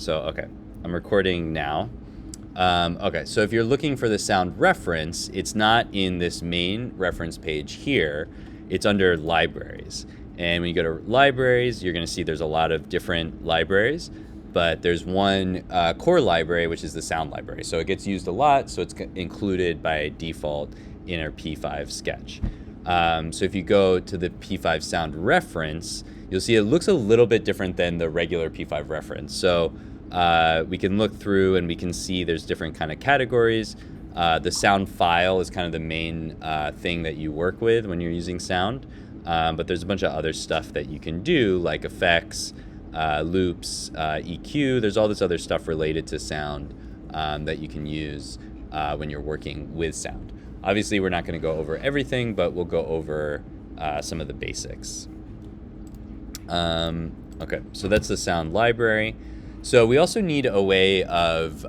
So, okay, I'm recording now. Okay, so if you're looking for the sound reference, it's not in this main reference page here. It's under libraries. And when you go to libraries, you're going to see there's a lot of different libraries, but there's one core library, which is the sound library. So it gets used a lot, so it's included by default in our P5 sketch. So if you go to the P5 sound reference, you'll see it looks a little bit different than the regular P5 reference. So we can look through and we can see there's different kind of categories. The sound file is kind of the main thing that you work with when you're using sound. But there's a bunch of other stuff that you can do, like effects, loops, EQ. There's all this other stuff related to sound that you can use when you're working with sound. Obviously, we're not going to go over everything, but we'll go over some of the basics. Okay, so that's the sound library. So we also need a way of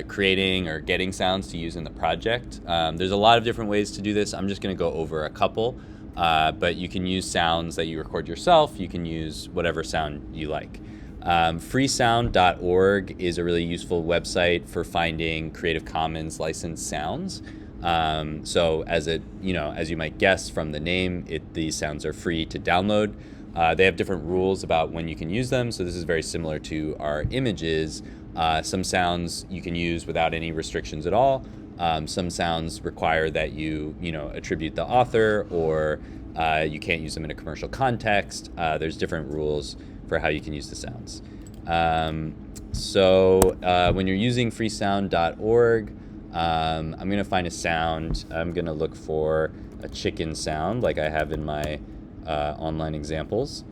creating or getting sounds to use in the project. There's a lot of different ways to do this. I'm just going to go over a couple, but you can use sounds that you record yourself. You can use whatever sound you like. Freesound.org is a really useful website for finding Creative Commons licensed sounds. So as you might guess from the name, these sounds are free to download. They have different rules about when you can use them, so this is very similar to our images. Some sounds you can use without any restrictions at all. Some sounds require that you attribute the author, or you can't use them in a commercial context. There's different rules for how you can use the sounds. So when you're using freesound.org, I'm going to find a sound. I'm going to look for a chicken sound like I have in my online examples.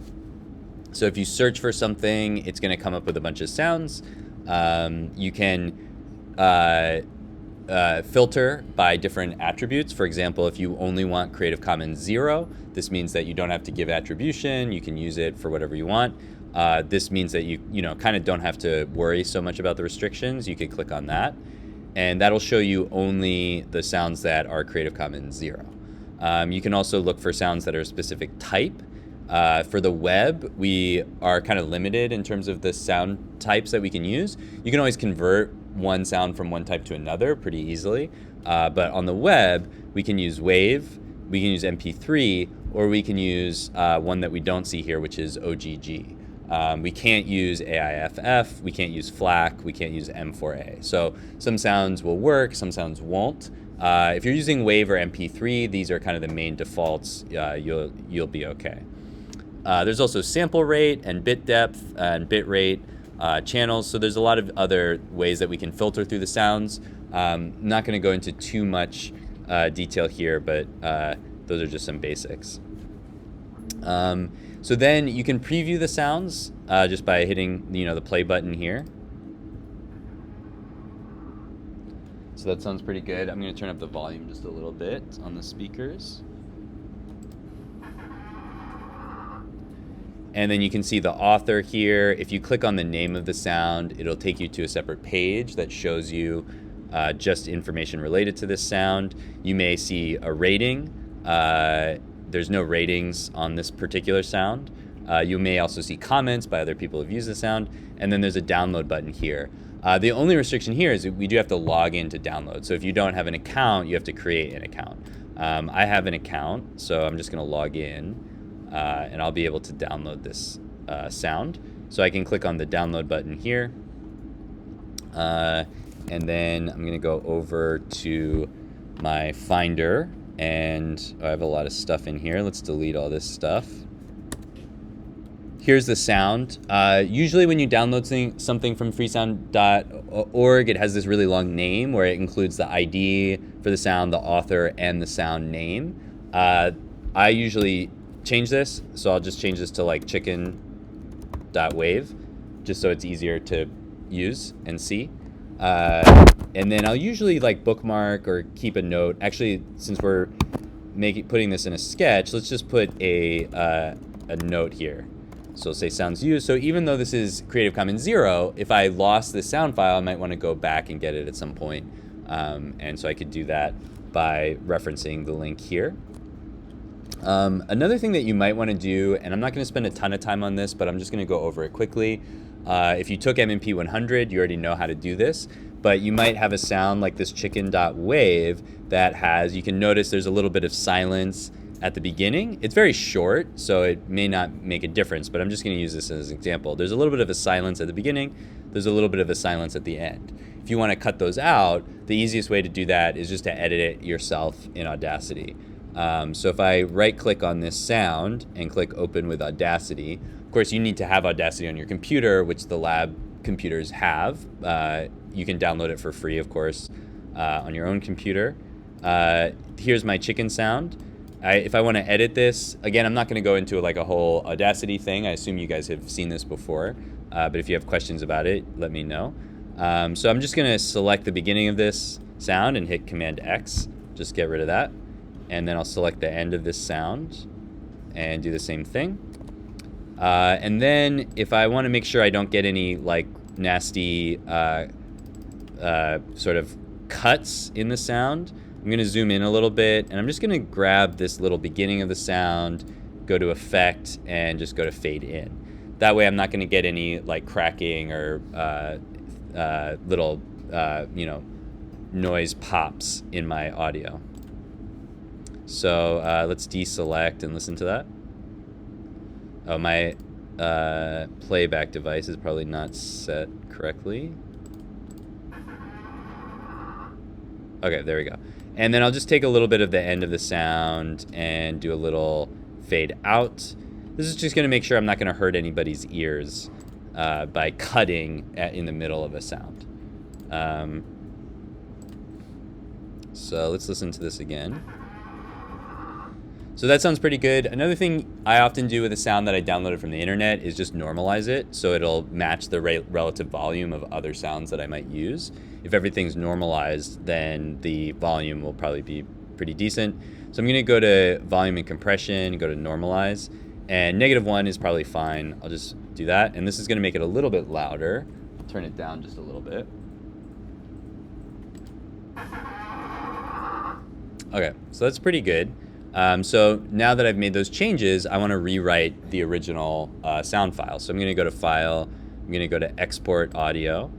So if you search for something, it's going to come up with a bunch of sounds. You can filter by different attributes. For example, if you only want Creative Commons 0, this means that you don't have to give attribution. You can use it for whatever you want. This means that you kind of don't have to worry so much about the restrictions. You can click on that, and that'll show you only the sounds that are Creative Commons 0. You can also look for sounds that are a specific type. For the web, we are kind of limited in terms of the sound types that we can use. You can always convert one sound from one type to another pretty easily. But on the web, we can use WAV, we can use MP3, or we can use one that we don't see here, which is OGG. We can't use AIFF, we can't use FLAC, we can't use M4A. So some sounds will work, some sounds won't. If you're using WAV or MP3, these are kind of the main defaults. You'll be okay. There's also sample rate and bit depth and bit rate channels. So there's a lot of other ways that we can filter through the sounds. I'm not going to go into too much detail here, but those are just some basics. So then you can preview the sounds just by hitting the play button here. So that sounds pretty good. I'm going to turn up the volume just a little bit on the speakers. And then you can see the author here. If you click on the name of the sound, it'll take you to a separate page that shows you just information related to this sound. You may see a rating. There's no ratings on this particular sound. You may also see comments by other people who've used the sound. And then there's a download button here. The only restriction here is that we do have to log in to download. So if you don't have an account, you have to create an account. I have an account, so I'm just going to log in, and I'll be able to download this sound. So I can click on the download button here, and then I'm going to go over to my Finder, and I have a lot of stuff in here. Let's delete all this stuff. Here's the sound. Usually when you download something from freesound.org, it has this really long name where it includes the ID for the sound, the author, and the sound name. I usually change this, so I'll just change this to like chicken.wave, just so it's easier to use and see. And then I'll usually like bookmark or keep a note. Actually, since we're putting this in a sketch, let's just put a note here. So it'll say sounds used. So even though this is Creative Commons 0, if I lost this sound file, I might want to go back and get it at some point. And so I could do that by referencing the link here. Another thing that you might want to do, and I'm not going to spend a ton of time on this, but I'm just going to go over it quickly. If you took MMP 100, you already know how to do this, but you might have a sound like this chicken.wave that has, you can notice there's a little bit of silence at the beginning. It's very short, so it may not make a difference, but I'm just going to use this as an example. There's a little bit of a silence at the beginning. There's a little bit of a silence at the end. If you want to cut those out, the easiest way to do that is just to edit it yourself in Audacity. So if I right-click on this sound and click Open with Audacity, of course you need to have Audacity on your computer, which the lab computers have. You can download it for free, of course, on your own computer. Here's my chicken sound. If I want to edit this, again, I'm not going to go into like a whole Audacity thing. I assume you guys have seen this before, but if you have questions about it, let me know. So I'm just going to select the beginning of this sound and hit Command X, just get rid of that. And then I'll select the end of this sound and do the same thing. And then if I want to make sure I don't get any like nasty sort of cuts in the sound, I'm going to zoom in a little bit, and I'm just going to grab this little beginning of the sound, go to Effect, and just go to Fade In. That way I'm not going to get any like cracking or little noise pops in my audio. So let's deselect and listen to that. Oh, my playback device is probably not set correctly. Okay, there we go. And then I'll just take a little bit of the end of the sound and do a little fade out. This is just going to make sure I'm not going to hurt anybody's ears by cutting in the middle of a sound. So let's listen to this again. So that sounds pretty good. Another thing I often do with a sound that I downloaded from the internet is just normalize it so it'll match the relative volume of other sounds that I might use. If everything's normalized, then the volume will probably be pretty decent. So I'm going to go to volume and compression, go to normalize, and -1 is probably fine. I'll just do that, and this is going to make it a little bit louder. I'll turn it down just a little bit. Okay, so that's pretty good. So now that I've made those changes, I want to rewrite the original sound file. So I'm going to go to File, I'm going to go to Export Audio,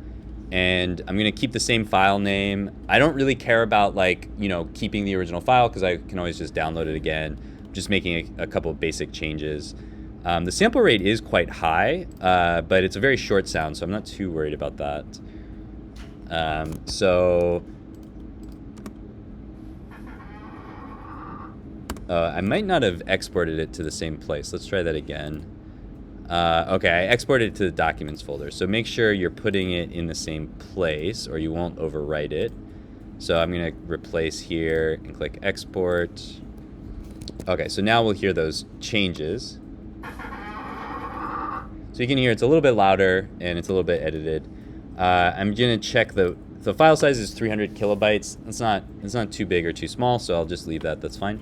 and I'm going to keep the same file name. I don't really care about keeping the original file because I can always just download it again. I'm just making a couple of basic changes. The sample rate is quite high, but it's a very short sound, so I'm not too worried about that. I might not have exported it to the same place. Let's try that again. Okay, I exported it to the Documents folder. So make sure you're putting it in the same place or you won't overwrite it. So I'm going to replace here and click Export. Okay, so now we'll hear those changes. So you can hear it's a little bit louder and it's a little bit edited. I'm going to check the file size is 300 kilobytes. It's not too big or too small, so I'll just leave that. That's fine.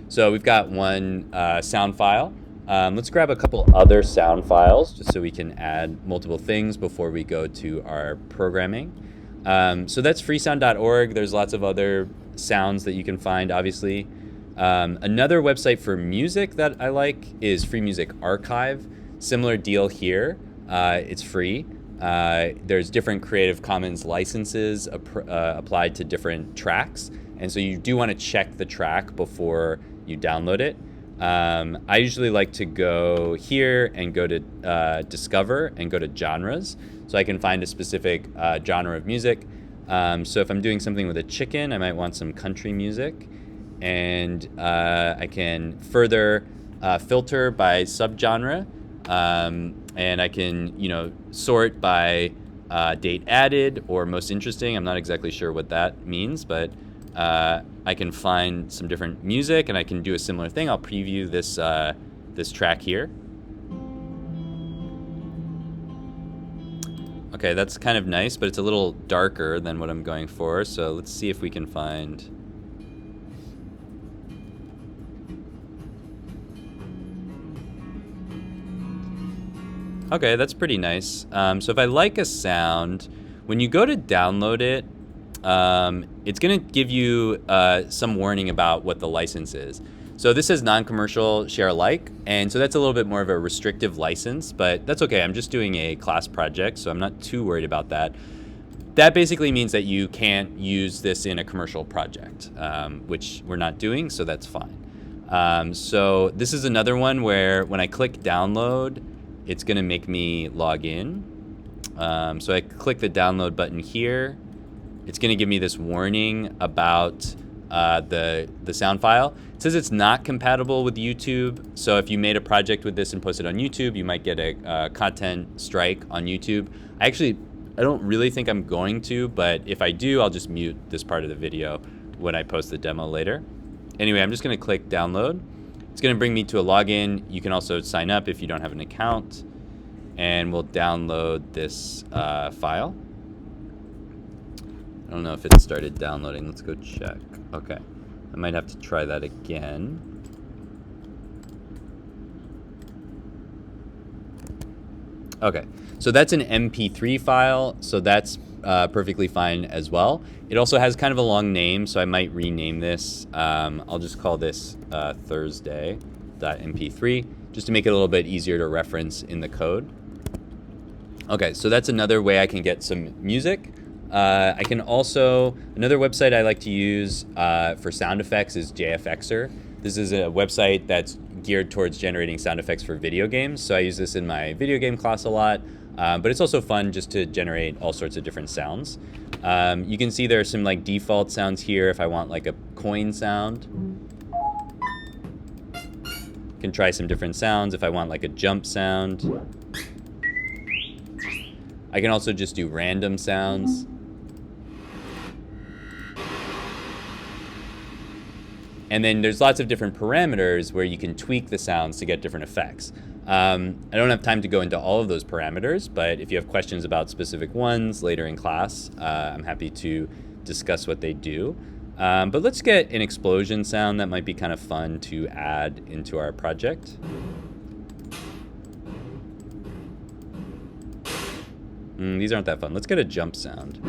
So we've got one sound file. Let's grab a couple other sound files just so we can add multiple things before we go to our programming. So that's freesound.org. There's lots of other sounds that you can find, obviously. Another website for music that I like is Free Music Archive. Similar deal here. It's free. There's different Creative Commons licenses applied to different tracks. And so you do want to check the track before you download it. I usually like to go here and go to Discover and go to Genres. So I can find a specific genre of music. So if I'm doing something with a chicken, I might want some country music. And I can further filter by subgenre. And I can, sort by date added or most interesting. I'm not exactly sure what that means, but I can find some different music, and I can do a similar thing. I'll preview this this track here. Okay, that's kind of nice, but it's a little darker than what I'm going for. So let's see if we can find. Okay, that's pretty nice. So if I like a sound, when you go to download it, it's going to give you some warning about what the license is. So this is non-commercial share alike, and so that's a little bit more of a restrictive license, but that's okay. I'm just doing a class project, so I'm not too worried about that. That basically means that you can't use this in a commercial project, which we're not doing, so that's fine. So this is another one where when I click download, it's gonna make me log in. So I click the download button here. It's gonna give me this warning about the sound file. It says it's not compatible with YouTube. So if you made a project with this and posted on YouTube, you might get a content strike on YouTube. I don't really think I'm going to, but if I do, I'll just mute this part of the video when I post the demo later. Anyway, I'm just gonna click download. It's gonna bring me to a login. You can also sign up if you don't have an account, and we'll download this file. I don't know if it started downloading. Let's go check. Okay, I might have to try that again. Okay, so that's an MP3 file, so that's perfectly fine as well. It also has kind of a long name, so I might rename this. I'll just call this Thursday.mp3, just to make it a little bit easier to reference in the code. Okay, so that's another way I can get some music. I can also, another website I like to use for sound effects is JFXer. This is a website that's geared towards generating sound effects for video games. So I use this in my video game class a lot, but it's also fun just to generate all sorts of different sounds. You can see there are some like default sounds here if I want like a coin sound. Can try some different sounds if I want like a jump sound. I can also just do random sounds. And then there's lots of different parameters where you can tweak the sounds to get different effects. I don't have time to go into all of those parameters, but if you have questions about specific ones later in class, I'm happy to discuss what they do. But let's get an explosion sound that might be kind of fun to add into our project. These aren't that fun. Let's get a jump sound.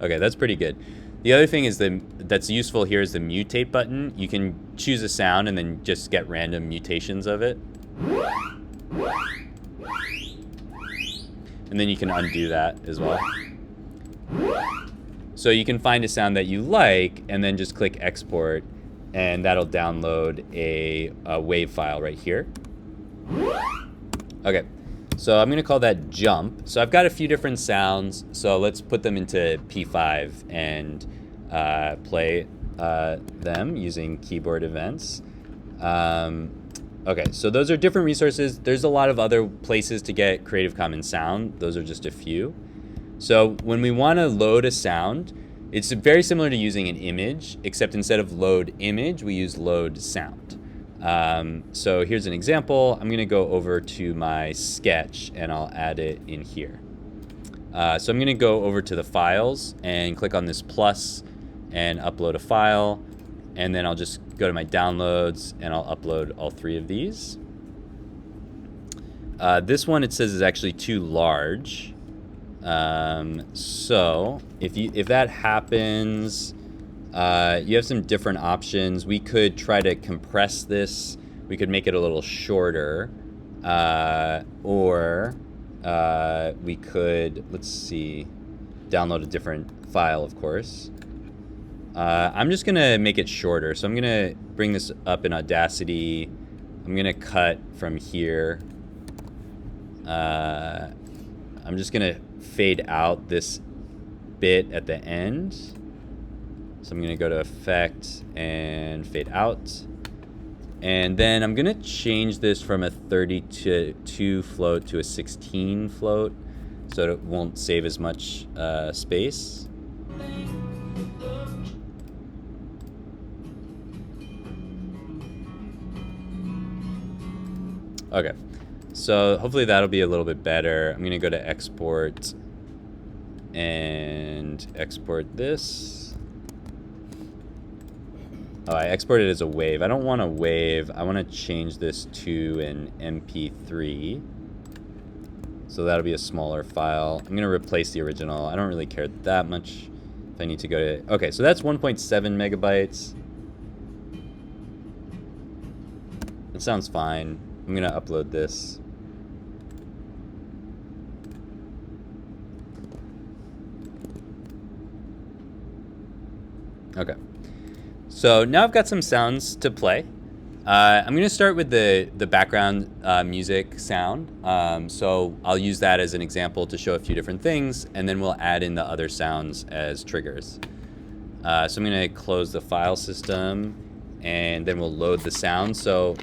Okay, that's pretty good. The other thing is that's useful here is the mutate button. You can choose a sound and then just get random mutations of it. And then you can undo that as well. So you can find a sound that you like and then just click export, and that'll download a wave file right here. Okay. So I'm gonna call that jump. So I've got a few different sounds, so let's put them into P5 and play them using keyboard events. Okay, so those are different resources. There's a lot of other places to get Creative Commons sound. Those are just a few. So when we wanna load a sound, it's very similar to using an image, except instead of load image, we use load sound. So here's an example. I'm gonna go over to my sketch and I'll add it in here. So I'm gonna go over to the files and click on this plus and upload a file. And then I'll just go to my downloads and I'll upload all three of these. This one it says is actually too large. So if that happens, you have some different options. We could try to compress this. We could make it a little shorter, or we could, let's see, download a different file, of course. I'm just gonna make it shorter. So I'm gonna bring this up in Audacity. I'm gonna cut from here. I'm just gonna fade out this bit at the end. So I'm gonna go to Effect and Fade Out. And then I'm gonna change this from a 32 float to a 16 float so it won't save as much space. Okay, so hopefully that'll be a little bit better. I'm gonna go to Export and export this. Oh, I exported it as a wave. I don't want a wave. I want to change this to an MP3. So that'll be a smaller file. I'm going to replace the original. I don't really care that much if I need to go to... Okay, so that's 1.7 megabytes. It sounds fine. I'm gonna upload this. Okay. So now I've got some sounds to play. I'm going to start with the background music sound. So I'll use that as an example to show a few different things, and then we'll add in the other sounds as triggers. So I'm going to close the file system, and then we'll load the sound. So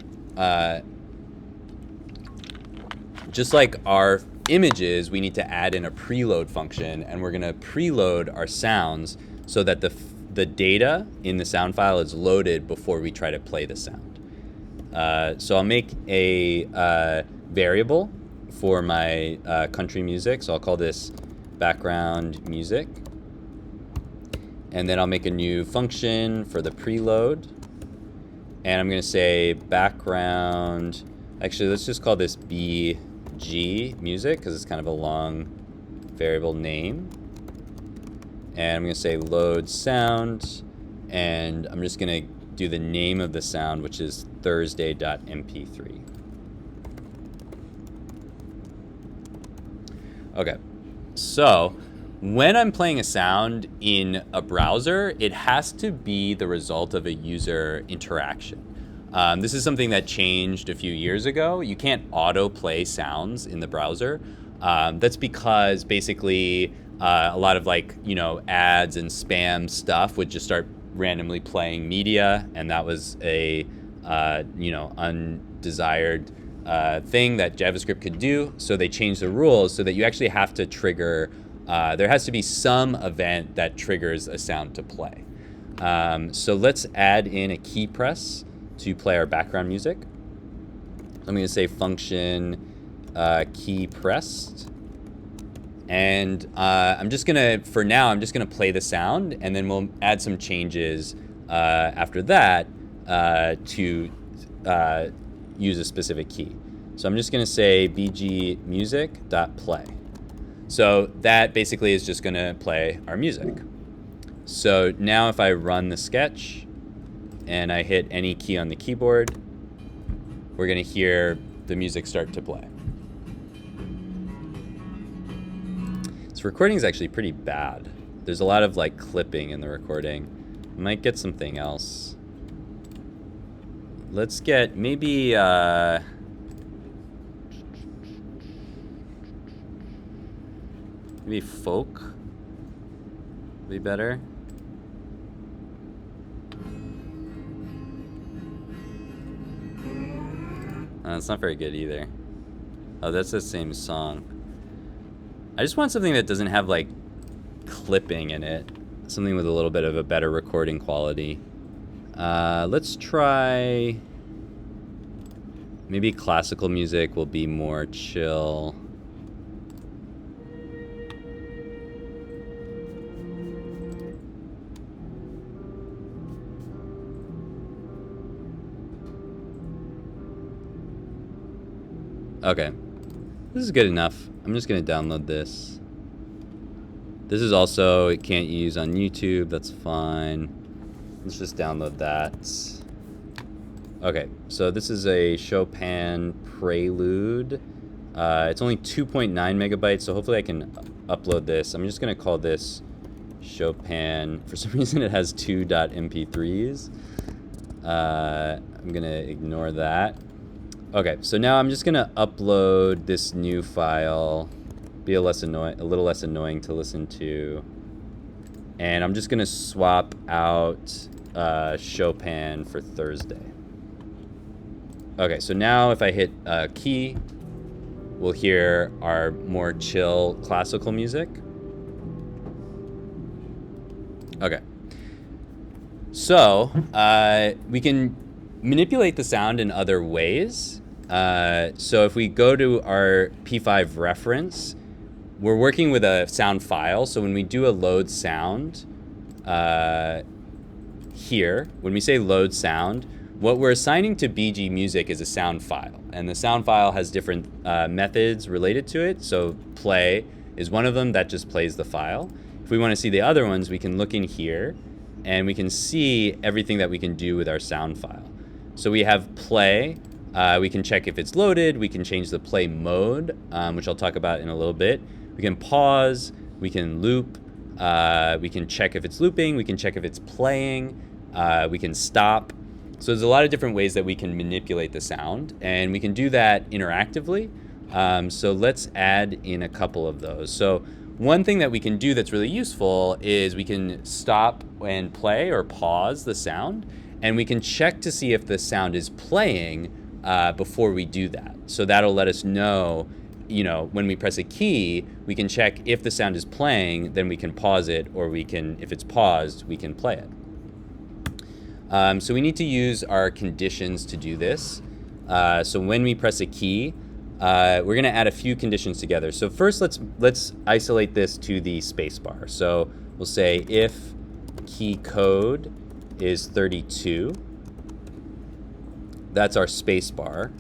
just like our images, we need to add in a preload function, and we're going to preload our sounds so that the data in the sound file is loaded before we try to play the sound. So I'll make a variable for my country music. So I'll call this background music. And then I'll make a new function for the preload. And I'm going to say background. Actually, let's just call this BG music because it's kind of a long variable name. And I'm going to say load sound. And I'm just going to do the name of the sound, which is Thursday.mp3. Okay, so when I'm playing a sound in a browser, it has to be the result of a user interaction. This is something that changed a few years ago. You can't auto-play sounds in the browser. That's because basically a lot of ads and spam stuff would just start randomly playing media, and that was a undesired thing that JavaScript could do. So they changed the rules so that you actually have to trigger. There has to be some event that triggers a sound to play. So let's add in a key press to play our background music. I'm going to say function key pressed. And I'm just gonna play the sound, and then we'll add some changes after that to use a specific key. So I'm just gonna say bg music.play. So that basically is just gonna play our music. So now if I run the sketch and I hit any key on the keyboard, we're gonna hear the music start to play. Recording is actually pretty bad. There's a lot of clipping in the recording. I might get something else. Let's get maybe folk would be better. It's not very good either. Oh, that's the same song. I just want something that doesn't have clipping in it. Something with a little bit of a better recording quality. Let's try, maybe classical music will be more chill. Okay, this is good enough. I'm just gonna download this. This is also, it can't use on YouTube, that's fine. Let's just download that. Okay, so this is a Chopin prelude. It's only 2.9 megabytes, so hopefully I can upload this. I'm just gonna call this Chopin. For some reason it has 2.mp3s. I'm gonna ignore that. Okay, so now I'm just gonna upload this new file. Be a little less annoying to listen to. And I'm just gonna swap out Chopin for Thursday. Okay, so now if I hit key, we'll hear our more chill classical music. Okay. So we can manipulate the sound in other ways. So if we go to our P5 reference, we're working with a sound file. So when we do a load sound here, when we say load sound, what we're assigning to BG Music is a sound file. And the sound file has different methods related to it. So play is one of them that just plays the file. If we want to see the other ones, we can look in here and we can see everything that we can do with our sound file. So we have play. We can check if it's loaded. We can change the play mode, which I'll talk about in a little bit. We can pause. We can loop. We can check if it's looping. We can check if it's playing. We can stop. So there's a lot of different ways that we can manipulate the sound, and we can do that interactively. So let's add in a couple of those. So one thing that we can do that's really useful is we can stop and play or pause the sound, and we can check to see if the sound is playing before we do that. So that'll let us know, when we press a key, we can check if the sound is playing, then we can pause it, or we can, if it's paused, we can play it. So we need to use our conditions to do this. So when we press a key, we're going to add a few conditions together. So first, let's isolate this to the spacebar. So we'll say if key code is 32, that's our spacebar.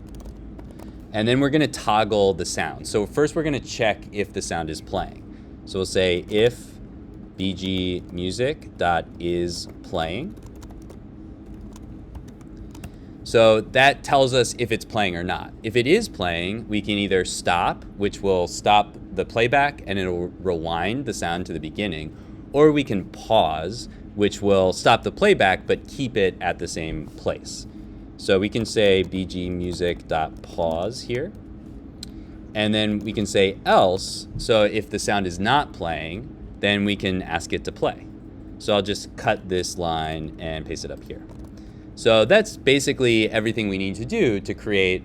And then we're going to toggle the sound. So first, we're going to check if the sound is playing. So we'll say if bgmusic.isPlaying. So that tells us if it's playing or not. If it is playing, we can either stop, which will stop the playback and it'll rewind the sound to the beginning, or we can pause, which will stop the playback but keep it at the same place. So we can say bgmusic.pause here, and then we can say else. So if the sound is not playing, then we can ask it to play. So I'll just cut this line and paste it up here. So that's basically everything we need to do to create,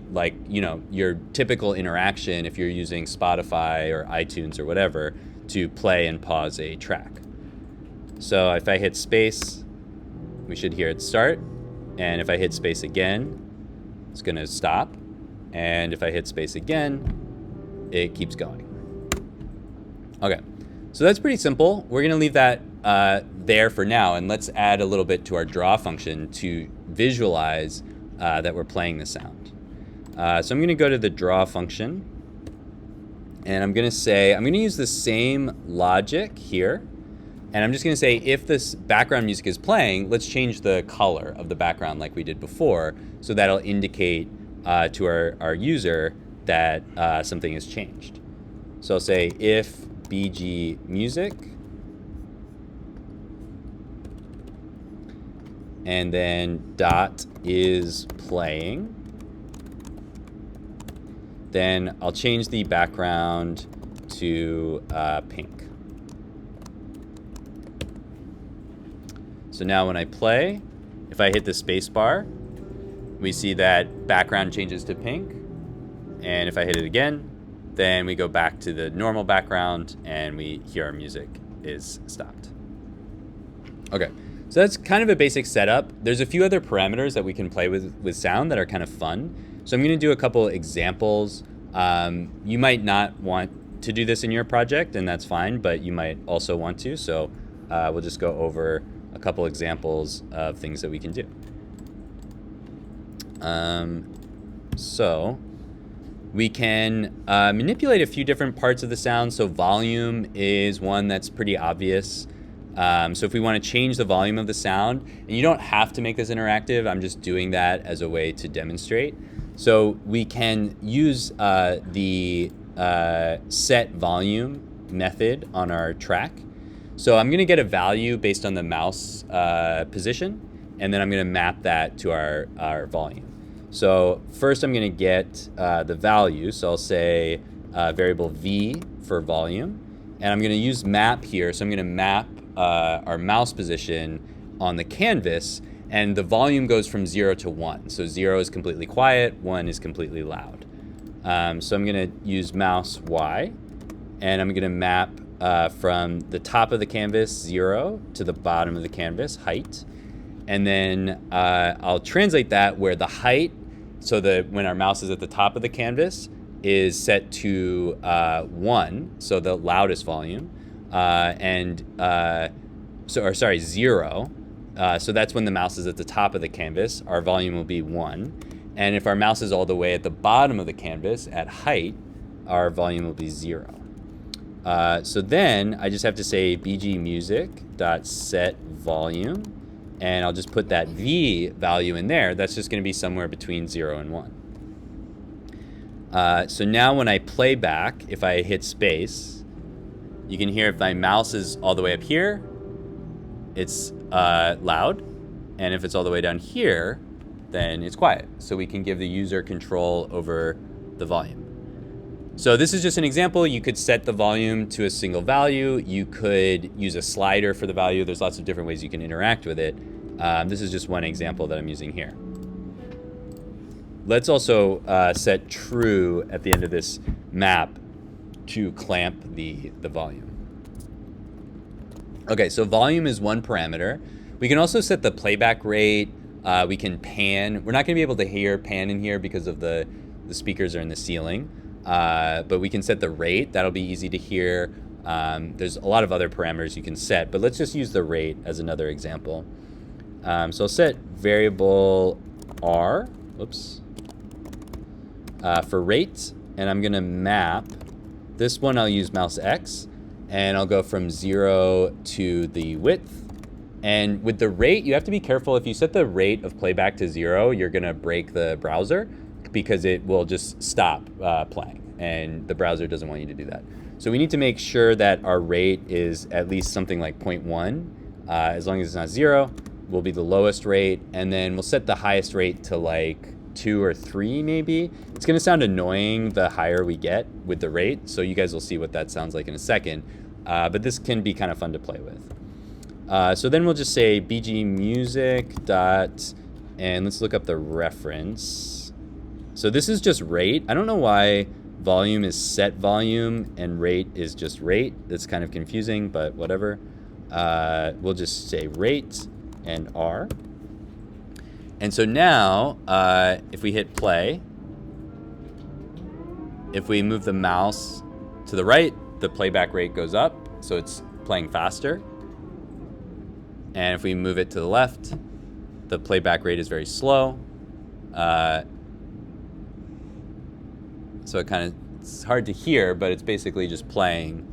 your typical interaction if you're using Spotify or iTunes or whatever to play and pause a track. So if I hit space, we should hear it start. And if I hit space again, it's going to stop. And if I hit space again, it keeps going. Okay, so that's pretty simple. We're going to leave that there for now, and let's add a little bit to our draw function to visualize that we're playing the sound. So I'm going to go to the draw function, and I'm going to use the same logic here, and I'm just going to say if this background music is playing, let's change the color of the background like we did before, so that'll indicate to our user that something has changed. So I'll say if BG music, and then dot is playing. Then I'll change the background to pink. So now when I play, if I hit the space bar, we see that background changes to pink. And if I hit it again, then we go back to the normal background and we hear our music is stopped. Okay. So that's kind of a basic setup. There's a few other parameters that we can play with sound that are kind of fun. So I'm going to do a couple examples. You might not want to do this in your project, and that's fine, but you might also want to. So we'll just go over a couple examples of things that we can do. So we can manipulate a few different parts of the sound. So volume is one that's pretty obvious. So if we want to change the volume of the sound, and you don't have to make this interactive, I'm just doing that as a way to demonstrate. So we can use the set volume method on our track. So I'm going to get a value based on the mouse position, and then I'm going to map that to our volume. So first I'm going to get the value. So I'll say variable v for volume, and I'm going to use map here. So I'm going to map our mouse position on the canvas, and the volume goes from 0 to 1. So 0 is completely quiet, 1 is completely loud. So I'm going to use mouse Y, and I'm going to map from the top of the canvas, 0, to the bottom of the canvas, height. And then I'll translate that where the height, so that when our mouse is at the top of the canvas, is set to 1, so the loudest volume. 0. So that's when the mouse is at the top of the canvas. Our volume will be 1. And if our mouse is all the way at the bottom of the canvas at height, our volume will be 0. So then I just have to say bgmusic.setVolume, and I'll just put that V value in there. That's just going to be somewhere between 0 and 1. So now when I play back, if I hit space, you can hear if my mouse is all the way up here, it's loud. And if it's all the way down here, then it's quiet. So we can give the user control over the volume. So this is just an example. You could set the volume to a single value. You could use a slider for the value. There's lots of different ways you can interact with it. This is just one example that I'm using here. Let's also set true at the end of this map to clamp the volume. Okay, so volume is one parameter. We can also set the playback rate. We can pan. We're not going to be able to hear pan in here because of the speakers are in the ceiling. But we can set the rate. That'll be easy to hear. There's a lot of other parameters you can set, but let's just use the rate as another example. So I'll set variable R, for rate, and I'm gonna map. This one I'll use mouse X, and I'll go from 0 to the width. And with the rate, you have to be careful. If you set the rate of playback to 0, you're gonna break the browser, because it will just stop playing, and the browser doesn't want you to do that. So we need to make sure that our rate is at least something like 0.1. As long as it's not 0, will be the lowest rate, and then we'll set the highest rate to like 2 or 3 maybe. It's gonna sound annoying the higher we get with the rate, so you guys will see what that sounds like in a second, but this can be kind of fun to play with. So then we'll just say bg music dot, and let's look up the reference. So this is just rate. I don't know why volume is set volume and rate is just rate. That's kind of confusing, but whatever. We'll just say rate and R. And so now, if we hit play, if we move the mouse to the right, the playback rate goes up, so it's playing faster. And if we move it to the left, the playback rate is very slow. So it's hard to hear, but it's basically just playing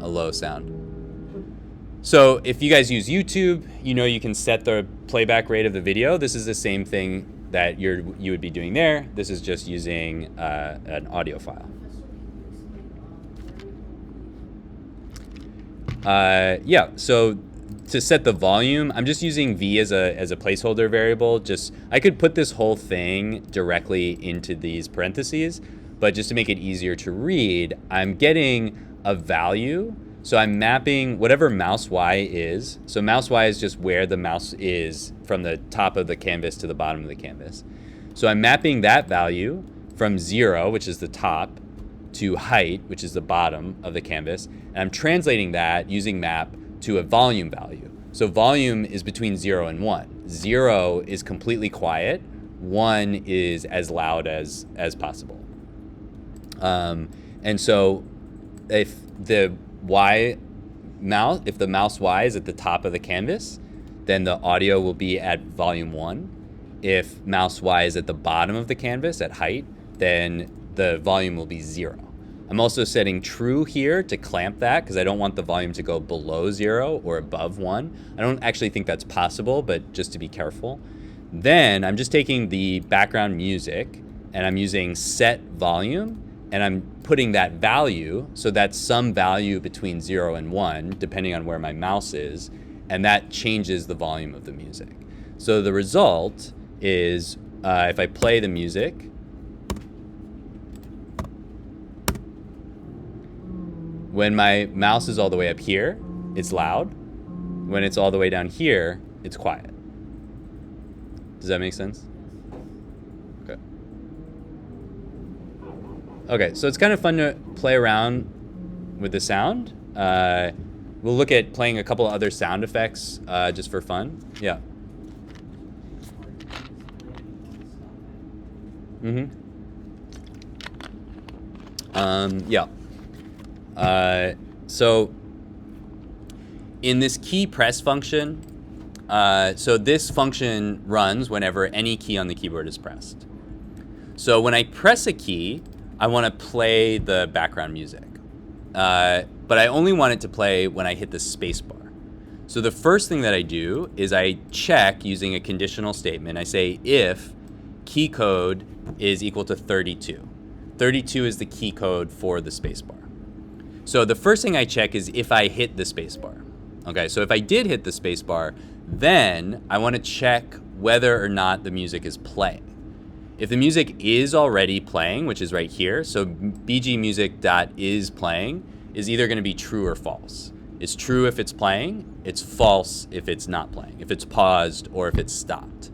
a low sound. So if you guys use YouTube, you know you can set the playback rate of the video. This is the same thing that you would be doing there. This is just using an audio file. Yeah, so to set the volume, I'm just using V as a placeholder variable. I could put this whole thing directly into these parentheses, but just to make it easier to read, I'm getting a value. So I'm mapping whatever mouse Y is. So mouse Y is just where the mouse is from the top of the canvas to the bottom of the canvas. So I'm mapping that value from 0, which is the top, to height, which is the bottom of the canvas. And I'm translating that using map to a volume value. So volume is between 0 and 1. 0 is completely quiet. 1 is as loud as possible. And so if the mouse Y is at the top of the canvas, then the audio will be at volume 1. If mouse Y is at the bottom of the canvas at height, then the volume will be 0. I'm also setting true here to clamp that because I don't want the volume to go below 0 or above 1. I don't actually think that's possible, but just to be careful. Then I'm just taking the background music and I'm using set volume and I'm putting that value, so that's some value between 0 and 1, depending on where my mouse is, and that changes the volume of the music. So the result is if I play the music, when my mouse is all the way up here, it's loud. When it's all the way down here, it's quiet. Does that make sense? Okay. Okay, so it's kind of fun to play around with the sound. We'll look at playing a couple of other sound effects just for fun. Yeah. Yeah. So in this key press function, so this function runs whenever any key on the keyboard is pressed. So when I press a key, I want to play the background music, but I only want it to play when I hit the space bar. So the first thing that I do is I check using a conditional statement. I say if key code is equal to 32. 32 is the key code for the spacebar. So the first thing I check is if I hit the spacebar. Okay, so if I did hit the spacebar, then I want to check whether or not the music is playing. If the music is already playing, which is right here, so bgmusic.isPlaying is either going to be true or false. It's true if it's playing, it's false if it's not playing, if it's paused or if it's stopped.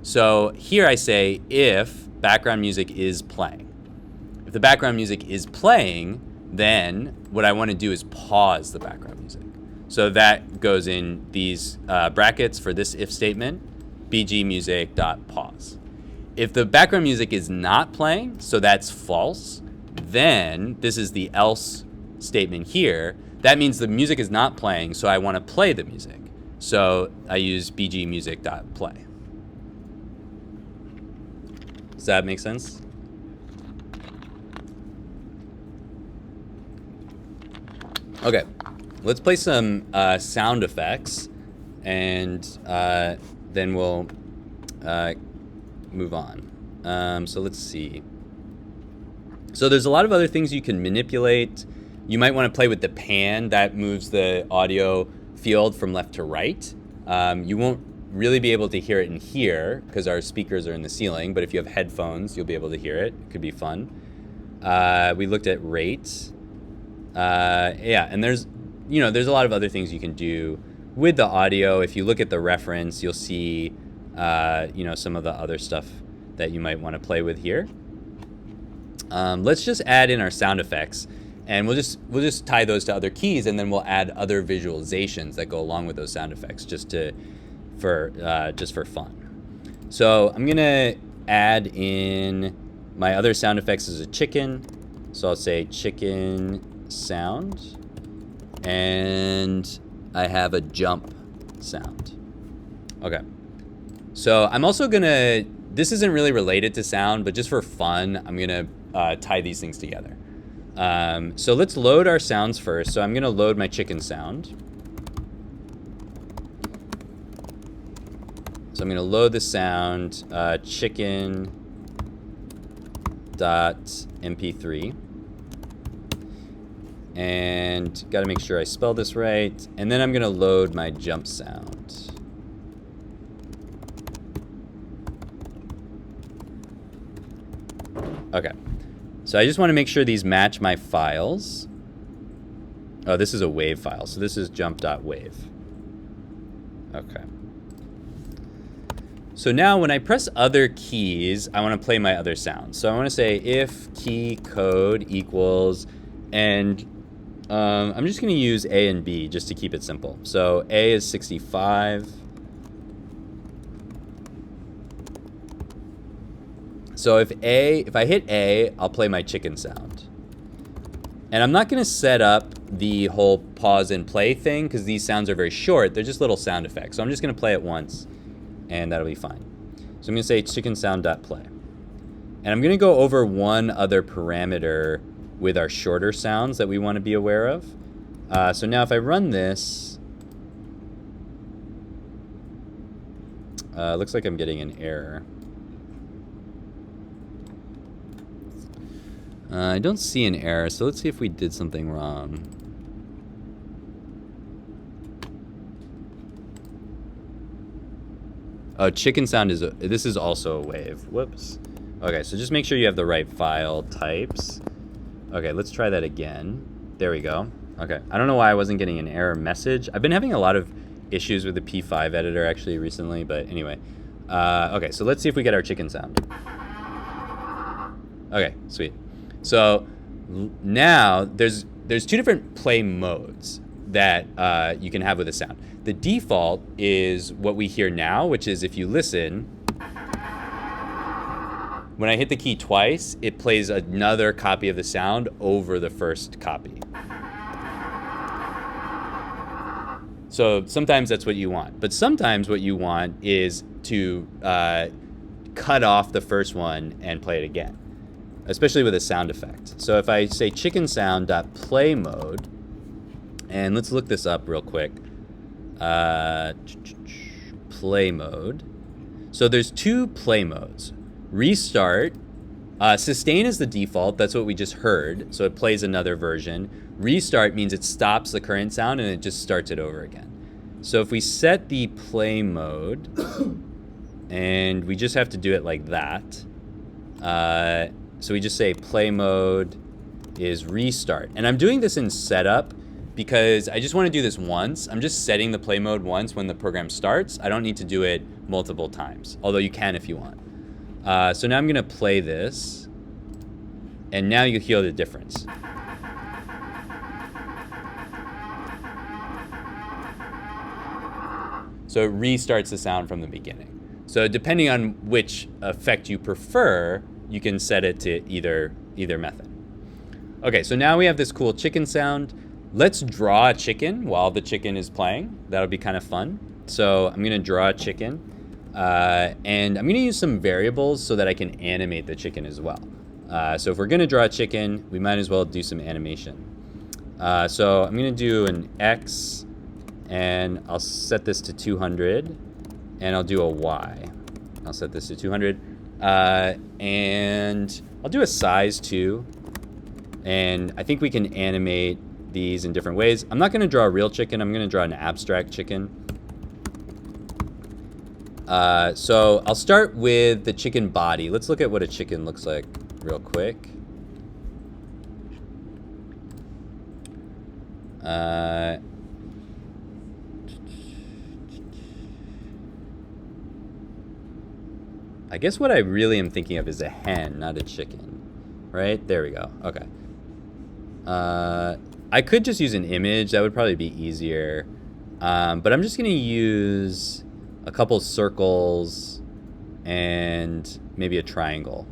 So here I say if background music is playing. If the background music is playing, then what I want to do is pause the background music. So that goes in these brackets for this if statement, bgmusic.pause. If the background music is not playing, so that's false, then this is the else statement here. That means the music is not playing, so I want to play the music. So I use bgmusic.play. Does that make sense? Okay, let's play some sound effects, and then we'll move on. So let's see. So there's a lot of other things you can manipulate. You might want to play with the pan. That moves the audio field from left to right. You won't really be able to hear it in here because our speakers are in the ceiling, but if you have headphones, you'll be able to hear it. It could be fun. We looked at rates. Yeah, and there's a lot of other things you can do with the audio. If you look at the reference, you'll see some of the other stuff that you might want to play with here. Let's just add in our sound effects, and we'll just tie those to other keys, and then we'll add other visualizations that go along with those sound effects just for fun. So I'm gonna add in my other sound effects as a chicken. So I'll say chicken sound, and I have a jump sound. Okay. So I'm also gonna, this isn't really related to sound, but just for fun, I'm gonna tie these things together. So let's load our sounds first. So I'm gonna load my chicken sound. So I'm gonna load the sound chicken.mp3. And gotta make sure I spell this right. And then I'm gonna load my jump sound. Okay, so I just want to make sure these match my files. Oh, this is a wave file, so this is jump.wave. Okay. So now when I press other keys, I want to play my other sounds. So I want to say if key code equals, and I'm just going to use A and B just to keep it simple. So A is 65. So if I hit A, I'll play my chicken sound. And I'm not going to set up the whole pause and play thing because these sounds are very short. They're just little sound effects. So I'm just going to play it once, and that'll be fine. So I'm going to say chicken sound.play. And I'm going to go over one other parameter with our shorter sounds that we want to be aware of. So now if I run this, looks like I'm getting an error. I don't see an error, so let's see if we did something wrong. Oh, chicken sound this is also a wave. Whoops. Okay, so just make sure you have the right file types. Okay, let's try that again. There we go. Okay, I don't know why I wasn't getting an error message. I've been having a lot of issues with the P5 editor actually recently, but anyway. Okay, so let's see if we get our chicken sound. Okay, sweet. So now there's two different play modes that you can have with a sound. The default is what we hear now, which is if you listen, when I hit the key twice, it plays another copy of the sound over the first copy. So sometimes that's what you want. But sometimes what you want is to cut off the first one and play it again, especially with a sound effect. So if I say chicken sound.play mode, and let's look this up real quick. Play mode. So there's two play modes. Restart. Sustain is the default. That's what we just heard. So it plays another version. Restart means it stops the current sound and it just starts it over again. So if we set the play mode, and we just have to do it like that. So we just say play mode is restart. And I'm doing this in setup because I just want to do this once. I'm just setting the play mode once when the program starts. I don't need to do it multiple times, although you can if you want. So now I'm going to play this, and now you hear the difference. So it restarts the sound from the beginning. So depending on which effect you prefer, you can set it to either method. Okay, so now we have this cool chicken sound. Let's draw a chicken while the chicken is playing. That'll be kind of fun. So I'm going to draw a chicken. And I'm going to use some variables so that I can animate the chicken as well. So if we're going to draw a chicken, we might as well do some animation. So I'm going to do an X, and I'll set this to 200, and I'll do a Y. I'll set this to 200, and I'll do a size too. And I think we can animate these in different ways. I'm not going to draw a real chicken. I'm going to draw an abstract chicken. So I'll start with the chicken body. Let's look at what a chicken looks like real quick. I guess what I really am thinking of is a hen, not a chicken. Right? There we go. Okay. I could just use an image. That would probably be easier. But I'm just going to use a couple circles and maybe a triangle.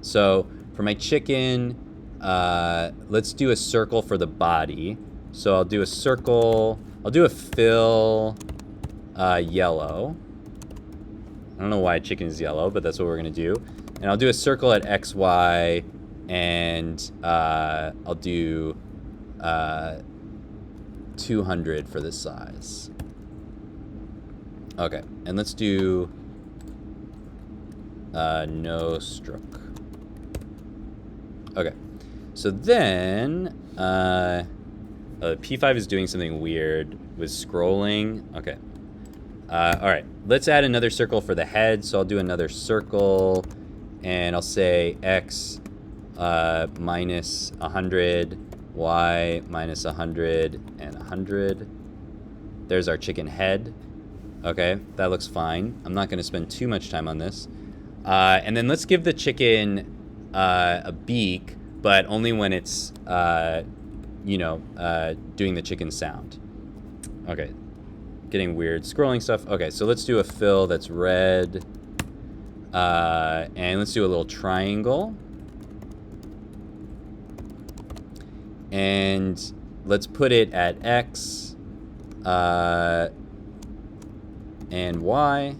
So for my chicken, let's do a circle for the body. So I'll do a circle. I'll do a fill yellow. I don't know why chicken is yellow, but that's what we're going to do. And I'll do a circle at X, Y, and I'll do 200 for this size. Okay, and let's do no stroke. Okay, so then P5 is doing something weird with scrolling. Okay, all right, let's add another circle for the head. So I'll do another circle, and I'll say X minus 100, Y minus 100, and 100. There's our chicken head. Okay, that looks fine. I'm not going to spend too much time on this. And then let's give the chicken a beak, but only when it's, doing the chicken sound. Okay, getting weird scrolling stuff. Okay, so let's do a fill that's red. And let's do a little triangle. And let's put it at X and Y.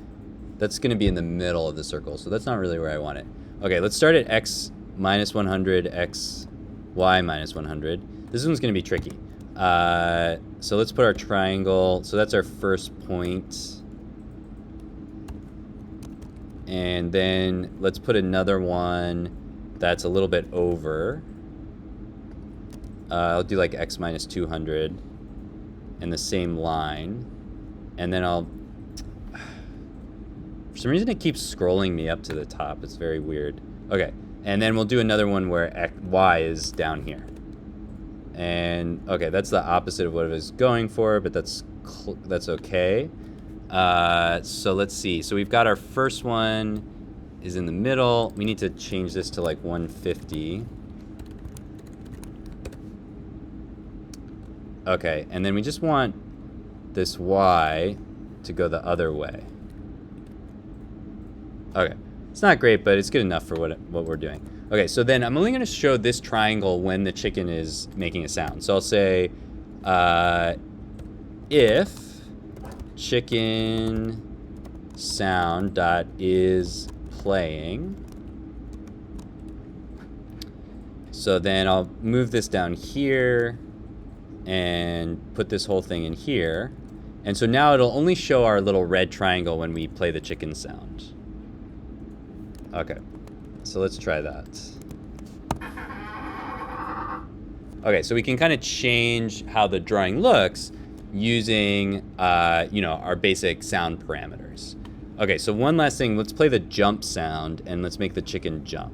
That's going to be in the middle of the circle, so that's not really where I want it. Okay, let's start at X minus 100, X, Y minus 100. This one's going to be tricky. So let's put our triangle. So that's our first point. And then let's put another one that's a little bit over. I'll do like X minus 200 in the same line. And then for some reason it keeps scrolling me up to the top. It's very weird. Okay, and then we'll do another one where Y is down here. And okay, that's the opposite of what I was going for, but that's okay. So let's see. So we've got our first one is in the middle. We need to change this to like 150. Okay, and then we just want this Y to go the other way. Okay, it's not great, but it's good enough for what we're doing. Okay, so then I'm only going to show this triangle when the chicken is making a sound. So I'll say if chicken sound dot is playing. So then I'll move this down here and put this whole thing in here. And so now it'll only show our little red triangle when we play the chicken sound. Okay, so let's try that. Okay, so we can kind of change how the drawing looks using, you know, our basic sound parameters. Okay, so one last thing, let's play the jump sound and let's make the chicken jump.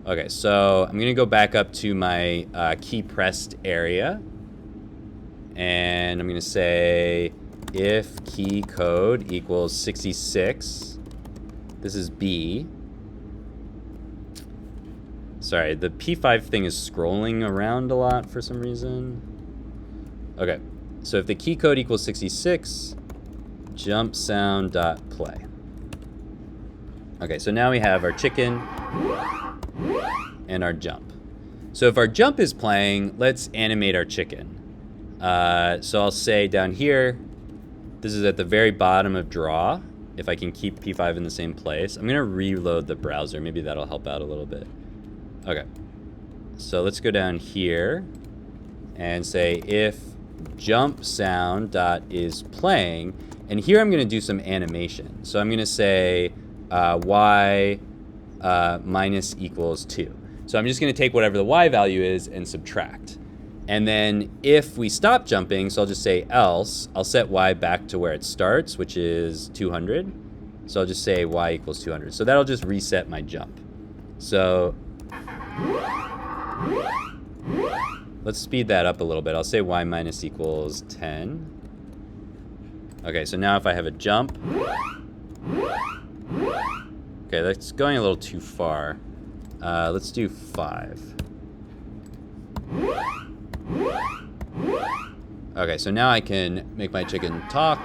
Okay, so I'm gonna go back up to my key pressed area, and I'm gonna say if key code equals 66, this is B. Sorry, the P5 thing is scrolling around a lot for some reason. Okay, so if the key code equals 66, jump sound dot play. Okay, so now we have our chicken and our jump. So if our jump is playing, let's animate our chicken. So I'll say down here, this is at the very bottom of draw. If I can keep P5 in the same place, I'm gonna reload the browser. Maybe that'll help out a little bit. Okay, so let's go down here and say if jump sound dot is playing, and here I'm gonna do some animation. So I'm gonna say y minus equals 2. So I'm just gonna take whatever the y value is and subtract. And then if we stop jumping, so I'll just say else, I'll set y back to where it starts, which is 200. So I'll just say y equals 200. So that'll just reset my jump. So let's speed that up a little bit. I'll say y minus equals 10. Okay, so now if I have a jump. Okay, that's going a little too far. Let's do 5. Okay, so now I can make my chicken talk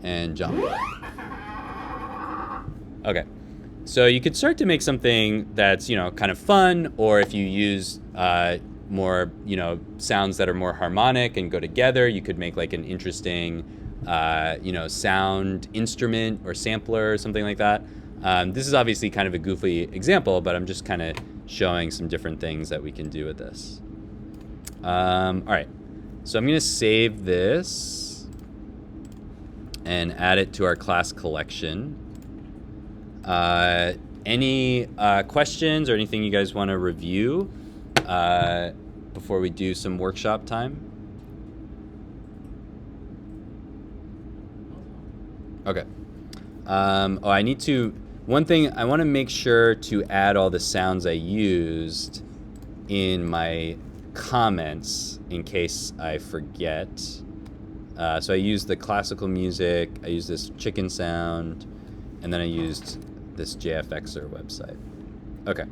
and jump. Okay, so you could start to make something that's, you know, kind of fun, or if you use more, you know, sounds that are more harmonic and go together, you could make like an interesting, you know, sound instrument or sampler or something like that. This is obviously kind of a goofy example, but I'm just kind of showing some different things that we can do with this. All right, so I'm going to save this and add it to our class collection. Any questions or anything you guys want to review before we do some workshop time? Okay. Oh, I need to, one thing, I want to make sure to add all the sounds I used in my comments in case I forget. So I used the classical music, I used this chicken sound, and then I used this JFXer website. Okay.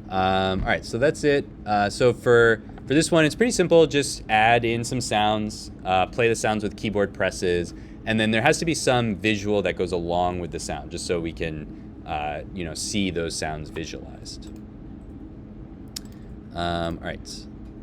All right, so that's it. So for this one, it's pretty simple. Just add in some sounds, play the sounds with keyboard presses, and then there has to be some visual that goes along with the sound, just so we can, you know, see those sounds visualized. All right.